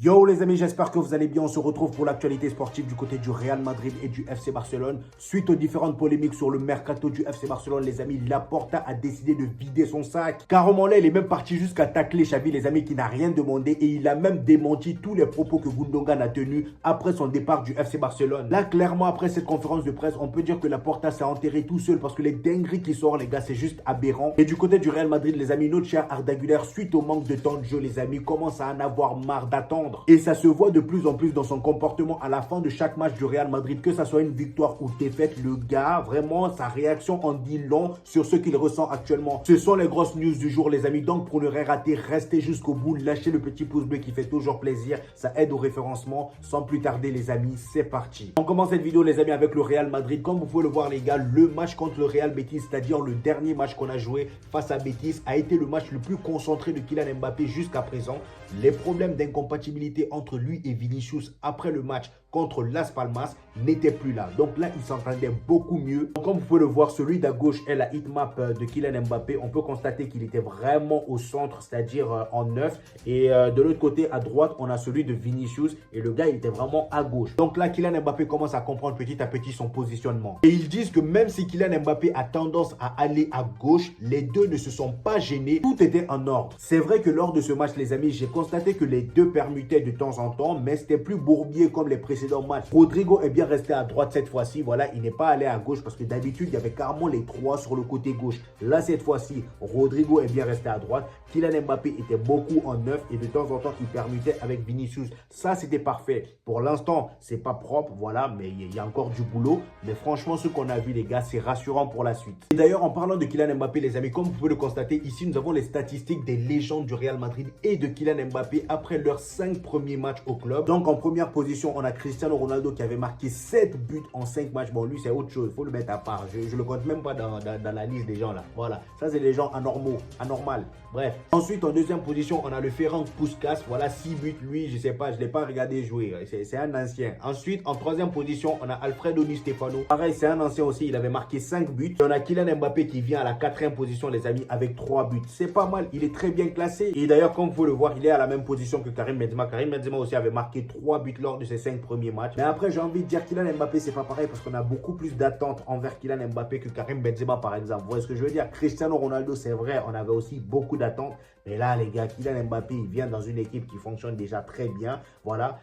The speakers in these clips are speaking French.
Yo les amis, j'espère que vous allez bien. On se retrouve pour l'actualité sportive du côté du Real Madrid et du FC Barcelone. Suite aux différentes polémiques sur le mercato du FC Barcelone, les amis, Laporta a décidé de vider son sac. Carrément là, il est même parti jusqu'à tacler Xavi, les amis, qui n'a rien demandé. Et il a même démenti tous les propos que Gundogan a tenus après son départ du FC Barcelone. Là, clairement, après cette conférence de presse, on peut dire que Laporta s'est enterré tout seul parce que les dingueries qui sortent, les gars, c'est juste aberrant. Et du côté du Real Madrid, les amis, notre cher Arda Güler, suite au manque de temps de jeu, les amis, commence à en avoir marre d'attendre. Et ça se voit de plus en plus dans son comportement à la fin de chaque match du Real Madrid, que ça soit une victoire ou défaite. Le gars, vraiment, sa réaction en dit long sur ce qu'il ressent actuellement. Ce sont les grosses news du jour, les amis. Donc, pour ne rien rater, restez jusqu'au bout. Lâchez le petit pouce bleu qui fait toujours plaisir. Ça aide au référencement. Sans plus tarder, les amis, c'est parti. On commence cette vidéo, les amis, avec le Real Madrid. Comme vous pouvez le voir, les gars, le match contre le Real Betis, c'est-à-dire le dernier match qu'on a joué face à Betis, a été le match le plus concentré de Kylian Mbappé jusqu'à présent. Les problèmes d'incompatibilité entre lui et Vinicius après le match contre Las Palmas n'étaient plus là. Donc là, il s'entendait beaucoup mieux. Donc, comme vous pouvez le voir, celui d'à gauche est la hitmap de Kylian Mbappé. On peut constater qu'il était vraiment au centre, c'est-à-dire en neuf. Et de l'autre côté, à droite, on a celui de Vinicius. Et le gars, il était vraiment à gauche. Donc là, Kylian Mbappé commence à comprendre petit à petit son positionnement. Et ils disent que même si Kylian Mbappé a tendance à aller à gauche, les deux ne se sont pas gênés. Tout était en ordre. C'est vrai que lors de ce match, les amis, j'ai constaté que les deux permutaient de temps en temps, mais c'était plus bourbier comme les précédents matchs. Rodrigo est bien resté à droite cette fois-ci. Voilà, il n'est pas allé à gauche parce que d'habitude, il y avait carrément les trois sur le côté gauche. Là, cette fois-ci, Rodrigo est bien resté à droite. Kylian Mbappé était beaucoup en neuf et de temps en temps, il permutait avec Vinicius. Ça, c'était parfait. Pour l'instant, c'est pas propre, voilà, mais il y a encore du boulot. Mais franchement, ce qu'on a vu, les gars, c'est rassurant pour la suite. Et d'ailleurs, en parlant de Kylian Mbappé, les amis, comme vous pouvez le constater, ici, nous avons les statistiques des légendes du Real Madrid et de Kylian Mbappé après leurs 5 premiers matchs au club. Donc, en première position, on a Cristiano Ronaldo qui avait marqué 7 buts en 5 matchs. Bon, lui, c'est autre chose. Il faut le mettre à part. Je ne le compte même pas dans la liste des gens là. Voilà. Ça, c'est des gens anormaux, anormal. Bref. Ensuite, en deuxième position, on a le Ferran Puskas. Voilà, 6 buts. Lui, je ne sais pas, je ne l'ai pas regardé jouer. C'est un ancien. Ensuite, en troisième position, on a Alfredo Di Stefano. Pareil, c'est un ancien aussi. Il avait marqué 5 buts. Et on a Kylian Mbappé qui vient à la quatrième position, les amis, avec 3 buts. C'est pas mal. Il est très bien classé. Et d'ailleurs, comme vous pouvez le voir, il est à la même position que Karim Benzema. Karim Benzema aussi avait marqué 3 buts lors de ses 5 premiers matchs. Mais après, j'ai envie de dire Kylian Mbappé, c'est pas pareil parce qu'on a beaucoup plus d'attentes envers Kylian Mbappé que Karim Benzema, par exemple. Vous voyez ce que je veux dire? Cristiano Ronaldo, c'est vrai, on avait aussi beaucoup d'attentes. Mais là, les gars, Kylian Mbappé, il vient dans une équipe qui fonctionne déjà très bien. Voilà.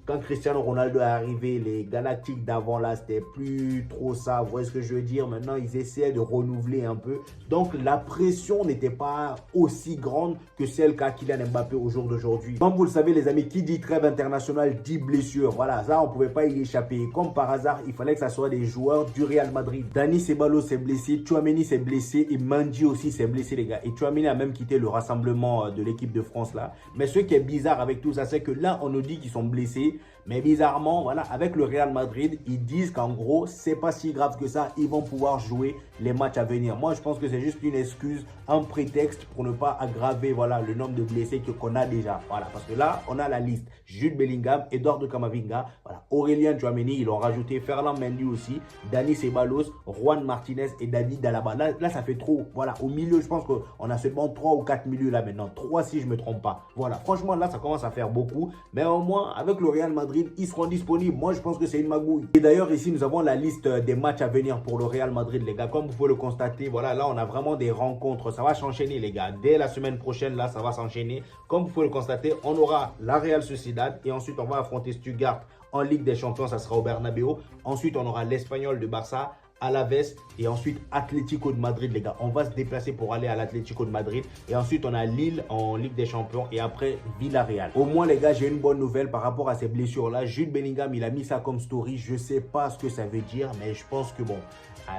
Quand Cristiano Ronaldo est arrivé, les Galactiques d'avant, là, c'était plus trop ça. Vous voyez ce que je veux dire? Maintenant, ils essaient de renouveler un peu. Donc, la pression n'était pas aussi grande que celle qu'a Kylian Mbappé au jour d'aujourd'hui. Comme vous le savez, les amis, qui dit trêve internationale dit blessure. Voilà, ça, on ne pouvait pas y échapper. Comme par hasard, il fallait que ça soit des joueurs du Real Madrid. Dani Ceballos s'est blessé, Tchouaméni s'est blessé et Mendy aussi s'est blessé, les gars. Et Tchouaméni a même quitté le rassemblement de l'équipe de France là. Mais ce qui est bizarre avec tout ça, c'est que là, on nous dit qu'ils sont blessés. Mais bizarrement, voilà, avec le Real Madrid, ils disent qu'en gros, c'est pas si grave que ça. Ils vont pouvoir jouer les matchs à venir. Moi, je pense que c'est juste une excuse, un prétexte pour ne pas aggraver, voilà, le nombre de blessés qu'on a déjà. Voilà, parce que là, on a la liste. Jude Bellingham, Eduardo Camavinga, voilà, Aurélien Tchouaméni, ils ont rajouté Ferland Mendy aussi, Dani Ceballos, Juan Martinez et David Alaba. Là, ça fait trop. Voilà, au milieu, je pense qu'on a seulement 3 ou 4 milieux là maintenant. 3 si je ne me trompe pas. Voilà, franchement, là, ça commence à faire beaucoup. Mais au moins, avec le Real Madrid, ils seront disponibles. Moi, je pense que c'est une magouille. Et d'ailleurs, ici, nous avons la liste des matchs à venir pour le Real Madrid, les gars. Comme vous pouvez le constater, voilà, là, on a vraiment des rencontres. Ça va s'enchaîner, les gars. Dès la semaine prochaine, là, ça va s'enchaîner. Comme vous pouvez le constater, on aura la Real Sociedad et ensuite, on va affronter Stuttgart en Ligue des Champions. Ça sera au Bernabéu. Ensuite, on aura l'Espagnol de Barça, Alaves et ensuite Atlético de Madrid, les gars. On va se déplacer pour aller à l'Atlético de Madrid et ensuite on a Lille en Ligue des Champions et après Villarreal. Au moins, les gars, j'ai une bonne nouvelle par rapport à ces blessures là. Jude Bellingham, il a mis ça comme story. Je sais pas ce que ça veut dire, mais je pense que bon,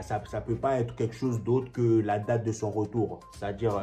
ça peut pas être quelque chose d'autre que la date de son retour, c'est-à-dire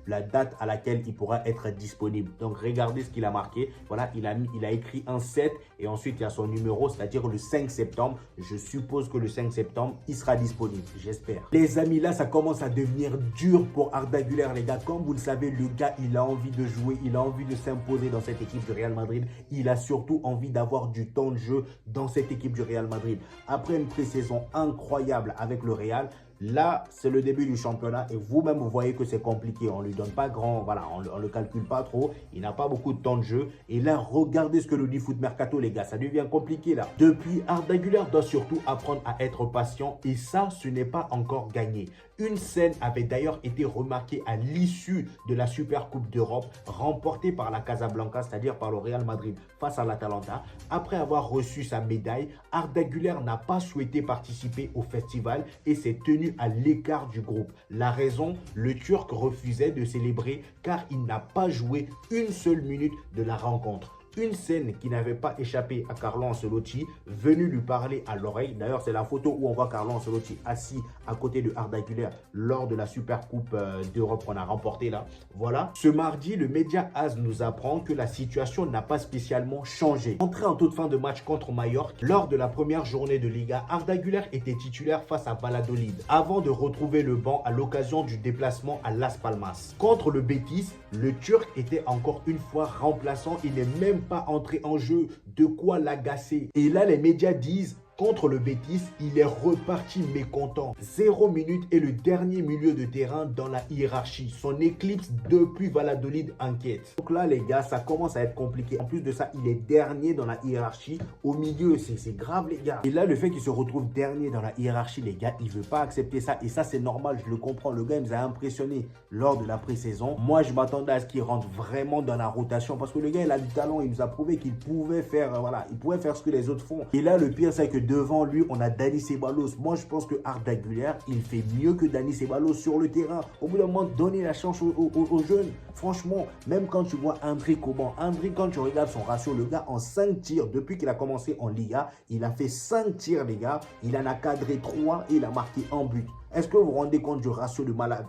la date à laquelle il pourra être disponible. Donc regardez ce qu'il a marqué. Voilà, il a écrit un 7 et ensuite il y a son numéro, c'est-à-dire le 5 septembre. Je suppose que le 5 septembre, il sera disponible, j'espère. Les amis, là, ça commence à devenir dur pour Arda Güler, les gars. Comme vous le savez, le gars, il a envie de jouer, il a envie de s'imposer dans cette équipe du Real Madrid. Il a surtout envie d'avoir du temps de jeu dans cette équipe du Real Madrid. Après une pré-saison incroyable avec le Real, Là, c'est le début du championnat et vous-même, vous voyez que c'est compliqué. On ne lui donne pas grand, voilà, on ne le calcule pas trop. Il n'a pas beaucoup de temps de jeu. Et là, regardez ce que nous dit Foot Mercato, les gars. Ça devient compliqué là. Depuis, Arda Güler doit surtout apprendre à être patient et ça, ce n'est pas encore gagné. Une scène avait d'ailleurs été remarquée à l'issue de la Super Coupe d'Europe remportée par la Casablanca, c'est-à-dire par le Real Madrid face à l'Atalanta. Après avoir reçu sa médaille, Arda Güler n'a pas souhaité participer au festival et s'est tenu à l'écart du groupe. La raison, le Turc refusait de célébrer car il n'a pas joué une seule minute de la rencontre. Une scène qui n'avait pas échappé à Carlo Ancelotti, venu lui parler à l'oreille. D'ailleurs, c'est la photo où on voit Carlo Ancelotti assis à côté de Arda Güler lors de la Super Coupe d'Europe qu'on a remportée là. Voilà. Ce mardi, le média AS nous apprend que la situation n'a pas spécialement changé. Entré en toute fin de match contre Mallorca, lors de la première journée de Liga, Arda Güler était titulaire face à Valladolid avant de retrouver le banc à l'occasion du déplacement à Las Palmas. Contre le Betis, le Turc était encore une fois remplaçant. Il n'est même pas entré en jeu, de quoi l'agacer. Et là, les médias disent contre le Betis, il est reparti mécontent. 0 minute et le dernier milieu de terrain dans la hiérarchie. Son éclipse depuis Valladolid inquiète. Donc là, les gars, ça commence à être compliqué. En plus de ça, il est dernier dans la hiérarchie. Au milieu, c'est grave, les gars. Et là, le fait qu'il se retrouve dernier dans la hiérarchie, les gars, il ne veut pas accepter ça. Et ça, c'est normal, je le comprends. Le gars, il nous a impressionné lors de la pré-saison. Moi, je m'attendais à ce qu'il rentre vraiment dans la rotation. Parce que le gars, il a du talent. Il nous a prouvé qu'il pouvait faire, voilà, il pouvait faire ce que les autres font. Et là, le pire, c'est que devant lui, on a Dani Ceballos. Moi, je pense que Arda Güler, il fait mieux que Dani Ceballos sur le terrain. Au bout d'un moment, donner la chance aux jeunes. Franchement, même quand tu vois André Coban, André, quand tu regardes son ratio, le gars en 5 tirs, depuis qu'il a commencé en Liga, il a fait 5 tirs, les gars. Il en a cadré 3 et il a marqué un but. Est-ce que vous vous rendez compte du ratio de malade?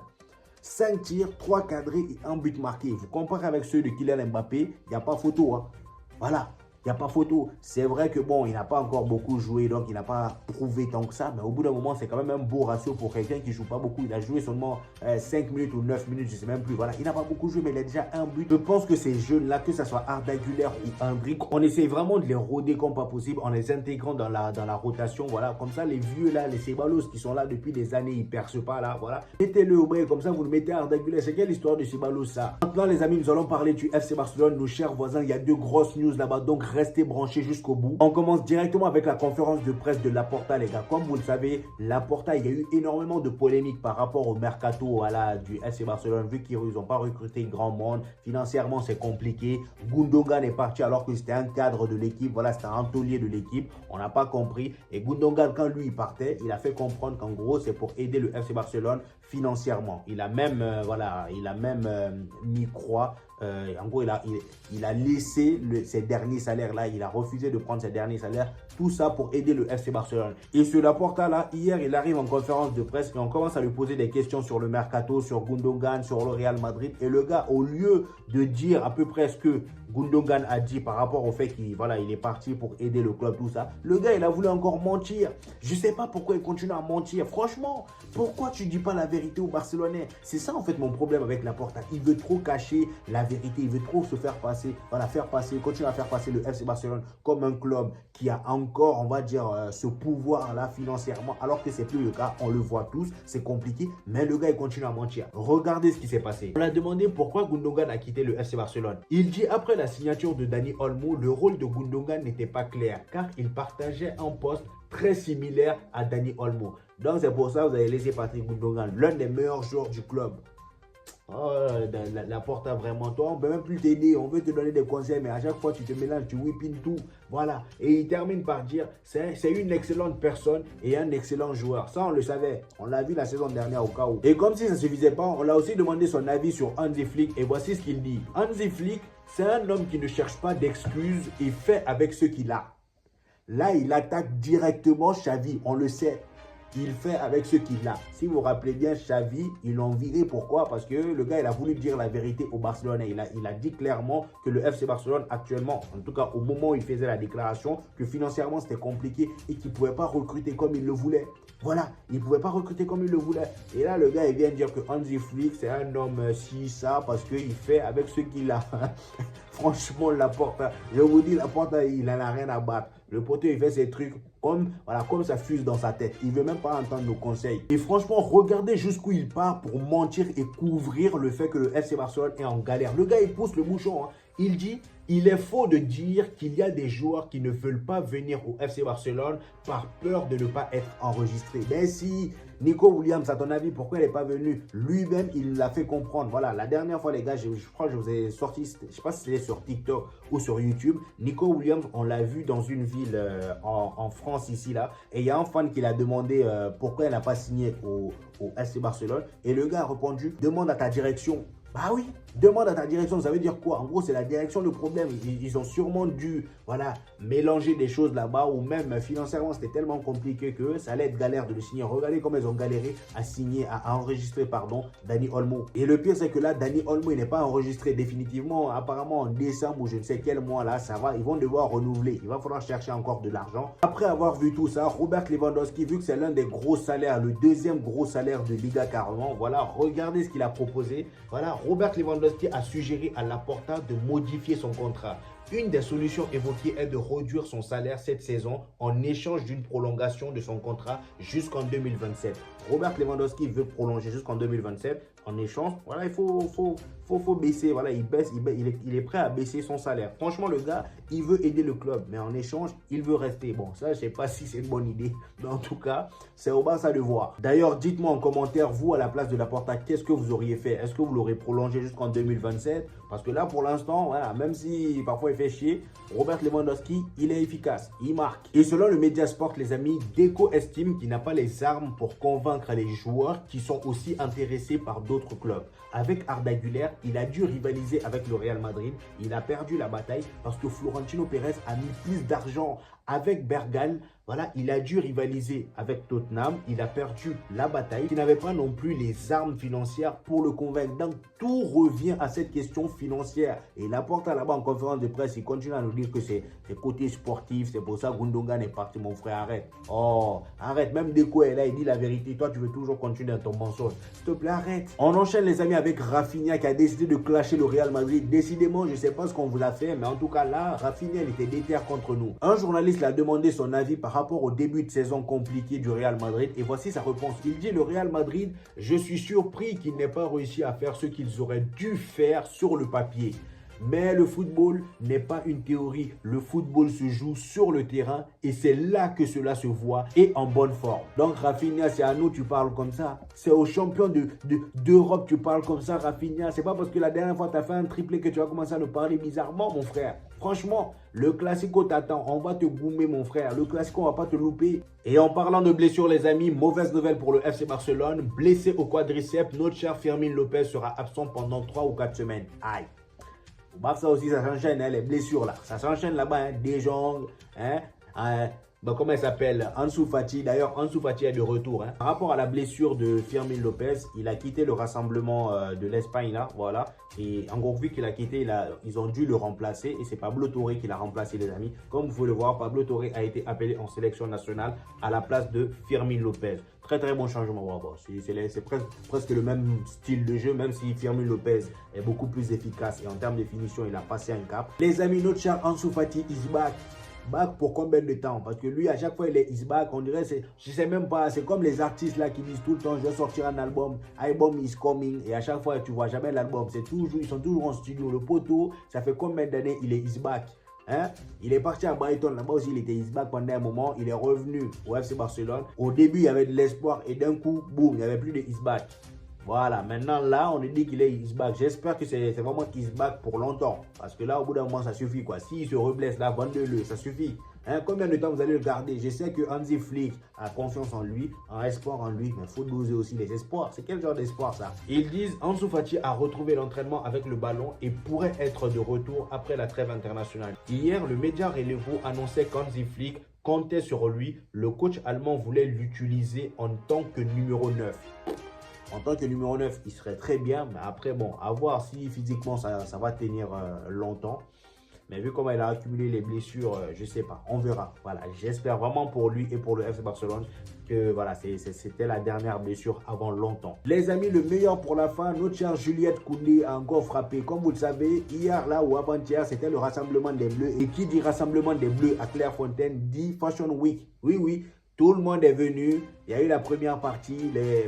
5 tirs, 3 cadrés et un but marqué. Vous comparez avec ceux de Kylian Mbappé, il n'y a pas photo. Hein. Voilà. Il n'y a pas photo. C'est vrai que bon, il n'a pas encore beaucoup joué, donc il n'a pas prouvé tant que ça. Mais au bout d'un moment, c'est quand même un beau ratio pour quelqu'un qui ne joue pas beaucoup. Il a joué seulement 5 minutes ou 9 minutes, je ne sais même plus. Voilà, il n'a pas beaucoup joué, mais il a déjà un but. Je pense que ces jeunes-là, que ce soit Arda Güler ou Hendrick, on essaie vraiment de les rôder comme pas possible en les intégrant dans la rotation. Voilà, comme ça, les vieux là, les Ceballos qui sont là depuis des années, ils ne percent pas là. Voilà, mettez-le au bras, comme ça, vous le mettez à Arda Güler. C'est quelle histoire de Ceballos ça? Maintenant, les amis, nous allons parler du FC Barcelone, nos chers voisins. Il y a 2 grosses news là-bas, donc restez branchés jusqu'au bout. On commence directement avec la conférence de presse de Laporta, les gars. Comme vous le savez, Laporta, il y a eu énormément de polémiques par rapport au mercato voilà, du FC Barcelone, vu qu'ils n'ont pas recruté grand monde. Financièrement, c'est compliqué. Gundogan est parti alors que c'était un cadre de l'équipe. Voilà, c'était un taulier de l'équipe. On n'a pas compris. Et Gundogan, quand lui, il partait, il a fait comprendre qu'en gros, c'est pour aider le FC Barcelone financièrement. Il a même, voilà, il a même mis croix. En gros, il a laissé ses derniers salaires là, il a refusé de prendre ses derniers salaires, tout ça pour aider le FC Barcelone. Et ce Laporta là, hier, il arrive en conférence de presse et on commence à lui poser des questions sur le mercato, sur Gundogan, sur le Real Madrid. Et le gars, au lieu de dire à peu près ce que Gundogan a dit par rapport au fait qu'il voilà, il est parti pour aider le club, tout ça, le gars, il a voulu encore mentir. Je sais pas pourquoi il continue à mentir. Franchement, pourquoi tu dis pas la vérité aux Barcelonais? C'est ça en fait mon problème avec Laporta. Il veut trop cacher la vérité, il veut trop se faire passer, voilà, continuer à faire passer le FC Barcelone comme un club qui a encore, on va dire, ce pouvoir-là financièrement, alors que c'est plus le cas. On le voit tous, c'est compliqué, mais le gars, il continue à mentir. Regardez ce qui s'est passé. On a demandé pourquoi Gundogan a quitté le FC Barcelone. Il dit après la signature de Dani Olmo, le rôle de Gundogan n'était pas clair, car il partageait un poste très similaire à Dani Olmo. Donc c'est pour ça que vous avez laissé Patrick Gundogan, l'un des meilleurs joueurs du club. Oh, Laporta vraiment, toi, on ne peut même plus t'aider, on veut te donner des conseils, mais à chaque fois tu te mélanges, tu whippines tout. Voilà. Et il termine par dire, c'est une excellente personne et un excellent joueur. Ça, on le savait. On l'a vu la saison dernière au cas où. Et comme si ça ne suffisait pas, on l'a aussi demandé son avis sur Hansi Flick. Et voici ce qu'il dit. Hansi Flick, c'est un homme qui ne cherche pas d'excuses et fait avec ce qu'il a. Là, il attaque directement Xavi, on le sait. Il fait avec ce qu'il a. Si vous vous rappelez bien, Xavi, ils l'ont viré. Pourquoi? Parce que le gars, il a voulu dire la vérité au Barcelone. Il a dit clairement que le FC Barcelone, actuellement, en tout cas au moment où il faisait la déclaration, que financièrement, c'était compliqué et qu'il ne pouvait pas recruter comme il le voulait. Voilà, il ne pouvait pas recruter comme il le voulait. Et là, le gars, il vient dire que Hansi Flick, c'est un homme si, ça, parce qu'il fait avec ce qu'il a. Franchement, Laporta, je vous dis, Laporta, il n'en a rien à battre. Le poteau, il fait ses trucs comme, voilà, comme ça fuse dans sa tête. Il ne veut même pas entendre nos conseils. Et franchement, regardez jusqu'où il part pour mentir et couvrir le fait que le FC Barcelone est en galère. Le gars, il pousse le bouchon. Hein. Il dit, il est faux de dire qu'il y a des joueurs qui ne veulent pas venir au FC Barcelone par peur de ne pas être enregistrés. Ben si, Nico Williams, à ton avis, pourquoi il n'est pas venu? Lui-même, il l'a fait comprendre. Voilà, la dernière fois, les gars, je crois que je vous ai sorti, je ne sais pas si c'était sur TikTok ou sur YouTube. Nico Williams, on l'a vu dans une ville en France, ici, là. Et il y a un fan qui l'a demandé pourquoi il n'a pas signé au FC Barcelone. Et le gars a répondu, demande à ta direction. Bah oui, demande à ta direction, ça veut dire quoi? En gros, c'est la direction le problème. Ils ont sûrement dû, voilà, mélanger des choses là-bas ou même financièrement, c'était tellement compliqué que ça allait être galère de le signer. Regardez comment ils ont galéré à signer, à enregistrer, pardon, Dani Olmo. Et le pire, c'est que là, Dani Olmo, il n'est pas enregistré définitivement. Apparemment, en décembre ou je ne sais quel mois là, ça va, ils vont devoir renouveler. Il va falloir chercher encore de l'argent. Après avoir vu tout ça, Robert Lewandowski, vu que c'est l'un des gros salaires, le deuxième gros salaire de Liga carrément, voilà, regardez ce qu'il a proposé. Voilà, Robert Lewandowski a suggéré à Laporta de modifier son contrat. Une des solutions évoquées est de réduire son salaire cette saison en échange d'une prolongation de son contrat jusqu'en 2027. Robert Lewandowski veut prolonger jusqu'en 2027. En échange, voilà, il faut baisser. Voilà, il est prêt à baisser son salaire. Franchement, le gars, il veut aider le club, mais en échange, il veut rester. Bon, ça, je ne sais pas si c'est une bonne idée, mais en tout cas, c'est au Barça de voir. D'ailleurs, dites-moi en commentaire, vous, à la place de Laporta, qu'est-ce que vous auriez fait? Est-ce que vous l'aurez prolongé jusqu'en 2027? Parce que là, pour l'instant, voilà, même si parfois il fait chier, Robert Lewandowski, il est efficace, il marque. Et selon le Mediasport, les amis, Deco estime qu'il n'a pas les armes pour convaincre les joueurs qui sont aussi intéressés par d'autres clubs. Avec Arda Güler, il a dû rivaliser avec le Real Madrid. Il a perdu la bataille parce que Florentino Pérez a mis plus d'argent avec Bergane. Voilà, il a dû rivaliser avec Tottenham. Il a perdu la bataille. Il n'avait pas non plus les armes financières pour le convaincre. Donc, tout revient à cette question financière. Et Laporta là-bas en conférence de presse, il continue à nous dire que c'est côté sportif. C'est pour ça que Gundogan est parti. Mon frère, arrête. Oh, arrête. Même Deco est là, il dit la vérité. Toi, tu veux toujours continuer dans ton mensonge. S'il te plaît, arrête. On enchaîne les amis avec Rafinha qui a décidé de clasher le Real Madrid. Décidément, je ne sais pas ce qu'on vous a fait. Mais en tout cas, là, Rafinha, il était déter contre nous. Un journaliste l'a demandé son avis par rapport au début de saison compliqué du Real Madrid. Et voici sa réponse. Il dit, le Real Madrid, je suis surpris qu'il n'ait pas réussi à faire ce qu'ils auraient dû faire sur le papier. Mais le football n'est pas une théorie. Le football se joue sur le terrain et c'est là que cela se voit et en bonne forme. Donc Rafinha, c'est à nous tu parles comme ça. C'est aux champions d'Europe tu parles comme ça, Rafinha. C'est pas parce que la dernière fois tu as fait un triplé que tu vas commencer à nous parler bizarrement, mon frère. Franchement, le Classico t'attend. On va te goumer, mon frère. Le Classico, on va pas te louper. Et en parlant de blessures, les amis, mauvaise nouvelle pour le FC Barcelone. Blessé au quadriceps, notre cher Fermin Lopez sera absent pendant 3 ou 4 semaines. Aïe. Au Barça aussi, ça s'enchaîne, hein, les blessures là. Ça s'enchaîne là-bas, hein, De Jong, comment il s'appelle? Ansu Fati. D'ailleurs, Ansu Fati est de retour. Hein. Par rapport à la blessure de Fermin Lopez, il a quitté le rassemblement de l'Espagne là, voilà. Et en gros, vu qu'il a quitté, ils ont dû le remplacer. Et c'est Pablo Torre qui l'a remplacé, les amis. Comme vous pouvez le voir, Pablo Torre a été appelé en sélection nationale à la place de Fermin Lopez. Très très bon changement. Bon, c'est presque le même style de jeu, même si Fermin Lopez est beaucoup plus efficace. Et en termes de finition, il a passé un cap. Les amis, notre cher Ansu Fati is back. Back pour combien de temps? Parce que lui, à chaque fois, il est is back. On dirait, je sais même pas, c'est comme les artistes là qui disent tout le temps, je vais sortir un album, album is coming. Et à chaque fois, tu vois jamais l'album. Ils sont toujours en studio. Le poteau, ça fait combien d'années il est is back? Hein? Il est parti à Brighton, là-bas aussi il était is back pendant un moment, il est revenu au FC Barcelone. Au début, il y avait de l'espoir et d'un coup, boum, il n'y avait plus de is back. Voilà, maintenant là, on dit qu'il est is back. J'espère que c'est vraiment is back pour longtemps. Parce que là, au bout d'un moment, ça suffit quoi. S'il se reblesse là, vendez-le, ça suffit. Hein, combien de temps vous allez le garder? Je sais que Hansi Flick a confiance en lui, en espoir en lui, mais il faut doser aussi les espoirs. C'est quel genre d'espoir ça? Ils disent Ansu Fati a retrouvé l'entraînement avec le ballon et pourrait être de retour après la trêve internationale. Hier, le média Relevo annonçait qu'Hansi Flick comptait sur lui. Le coach allemand voulait l'utiliser en tant que numéro 9. En tant que numéro 9, il serait très bien, mais après, bon, à voir si physiquement ça va tenir longtemps. Mais vu comment il a accumulé les blessures, je sais pas, on verra. Voilà, j'espère vraiment pour lui et pour le FC Barcelone que voilà, c'était la dernière blessure avant longtemps. Les amis, le meilleur pour la fin, notre chère Juliette Koundé a encore frappé. Comme vous le savez, hier là ou avant-hier, c'était le rassemblement des Bleus. Et qui dit rassemblement des Bleus à Clairefontaine dit Fashion Week. Oui, oui. Tout le monde est venu. Il y a eu la première partie, les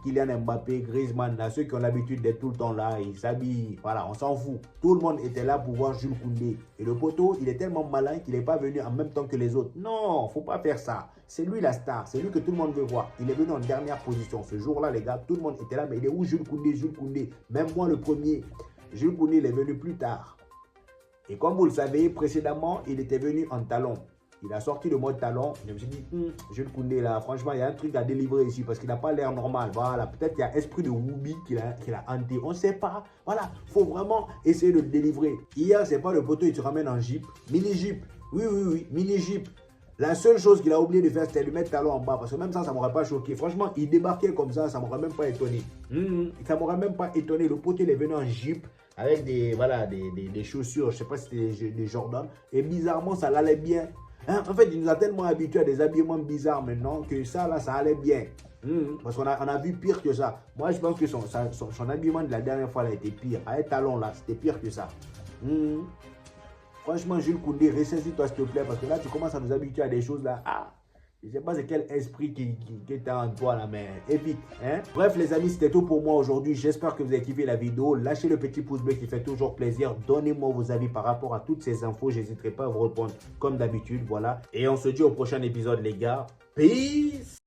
Kylian Mbappé, Griezmann, là, ceux qui ont l'habitude d'être tout le temps là, ils s'habillent. Voilà, on s'en fout. Tout le monde était là pour voir Jules Koundé. Et le poteau, il est tellement malin qu'il n'est pas venu en même temps que les autres. Non, faut pas faire ça. C'est lui la star. C'est lui que tout le monde veut voir. Il est venu en dernière position. Ce jour-là, les gars, tout le monde était là. Mais il est où Jules Koundé, Jules Koundé? Même moi, le premier. Jules Koundé, il est venu plus tard. Et comme vous le savez, précédemment, il était venu en talon. Il a sorti le mode talon. Je me suis dit, Jules Koundé, là, franchement, il y a un truc à délivrer ici parce qu'il n'a pas l'air normal. Voilà, peut-être qu'il y a esprit de Woubi qu'il a hanté. On ne sait pas. Voilà, il faut vraiment essayer de le délivrer. Hier, c'est pas le poteau, il te ramène en jeep. Mini-jeep. Oui, oui, oui, mini-jeep. La seule chose qu'il a oublié de faire, c'était de mettre talon en bas. Parce que même ça ne m'aurait pas choqué. Franchement, il débarquait comme ça ne m'aurait même pas étonné. Ça ne m'aurait même pas étonné. Le poteau, il est venu en jeep avec des chaussures. Je ne sais pas si c'était des Jordan. Et bizarrement, ça l'allait bien. Hein? En fait, il nous a tellement habitués à des habillements bizarres maintenant que ça, là, ça allait bien. Parce qu'on a vu pire que ça. Moi, je pense que son habillement de la dernière fois, là, était pire. Avec talon, là, c'était pire que ça. Franchement, Jules Koundé, ressaisis-toi, s'il te plaît, parce que là, tu commences à nous habituer à des choses, là. Ah, je ne sais pas c'est quel esprit qui est en toi, là, mais évite. Hein? Bref, les amis, c'était tout pour moi aujourd'hui. J'espère que vous avez kiffé la vidéo. Lâchez le petit pouce bleu qui fait toujours plaisir. Donnez-moi vos avis par rapport à toutes ces infos. Je n'hésiterai pas à vous répondre comme d'habitude, voilà. Et on se dit au prochain épisode, les gars. Peace!